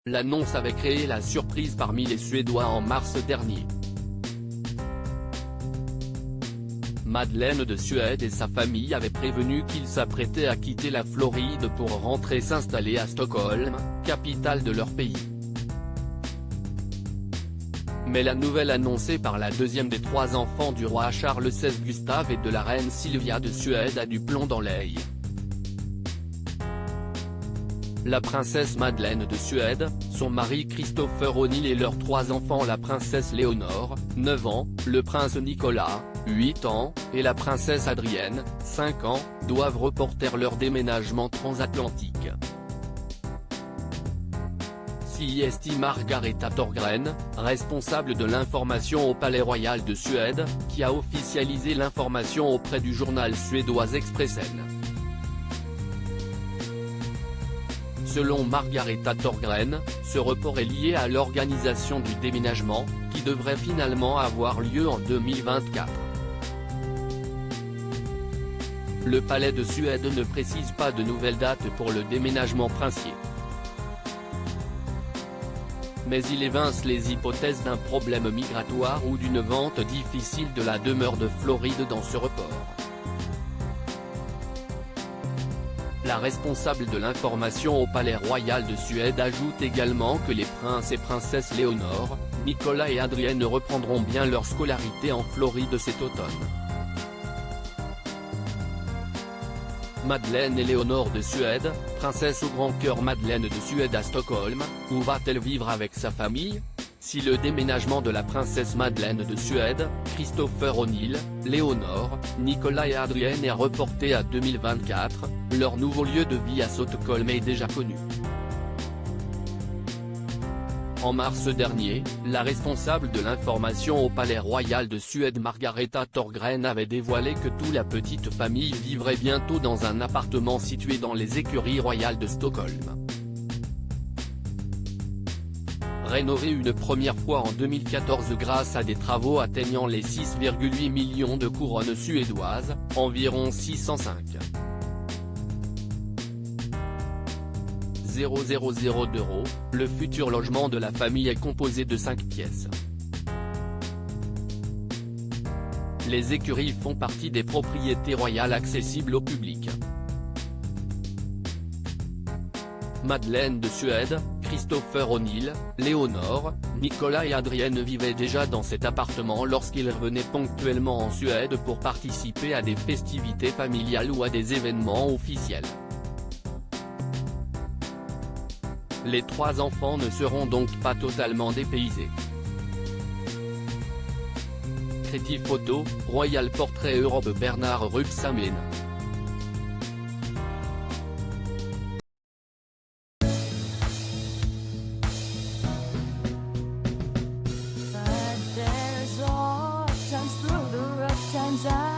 L'annonce avait créé la surprise parmi les Suédois en mars dernier. Madeleine de Suède et sa famille avaient prévenu qu'ils s'apprêtaient à quitter la Floride pour rentrer s'installer à Stockholm, capitale de leur pays. Mais la nouvelle annoncée par la deuxième des trois enfants du roi Charles XVI Gustave et de la reine Silvia de Suède a du plomb dans l'aile. La princesse Madeleine de Suède, son mari Christopher O'Neill et leurs trois enfants, la princesse Léonore, 9 ans, le prince Nicolas, 8 ans, et la princesse Adrienne, 5 ans, doivent reporter leur déménagement transatlantique. CIST Margareta Thorgren, responsable de l'information au Palais Royal de Suède, qui a officialisé l'information auprès du journal suédois Expressen. Selon Margareta Thorgren, ce report est lié à l'organisation du déménagement, qui devrait finalement avoir lieu en 2024. Le palais de Suède ne précise pas de nouvelle date pour le déménagement princier. Mais il évince les hypothèses d'un problème migratoire ou d'une vente difficile de la demeure de Floride dans ce report. La responsable de l'information au Palais Royal de Suède ajoute également que les princes et princesses Léonore, Nicolas et Adrienne reprendront bien leur scolarité en Floride cet automne. Madeleine et Léonore de Suède, princesse au grand cœur. Madeleine de Suède à Stockholm, où va-t-elle vivre avec sa famille? Si le déménagement de la princesse Madeleine de Suède, Christopher O'Neill, Léonore, Nicolas et Adrienne est reporté à 2024, leur nouveau lieu de vie à Stockholm est déjà connu. En mars dernier, la responsable de l'information au Palais Royal de Suède Margareta Thorgren avait dévoilé que toute la petite famille vivrait bientôt dans un appartement situé dans les écuries royales de Stockholm. Rénové une première fois en 2014 grâce à des travaux atteignant les 6,8 millions de couronnes suédoises, environ 605 000 d'euros, le futur logement de la famille est composé de 5 pièces. Les écuries font partie des propriétés royales accessibles au public. Madeleine de Suède, Christopher O'Neill, Léonore, Nicolas et Adrienne vivaient déjà dans cet appartement lorsqu'ils revenaient ponctuellement en Suède pour participer à des festivités familiales ou à des événements officiels. Les trois enfants ne seront donc pas totalement dépaysés. Critique photo, Royal Portrait Europe Bernard Rupsamen. Through the rough times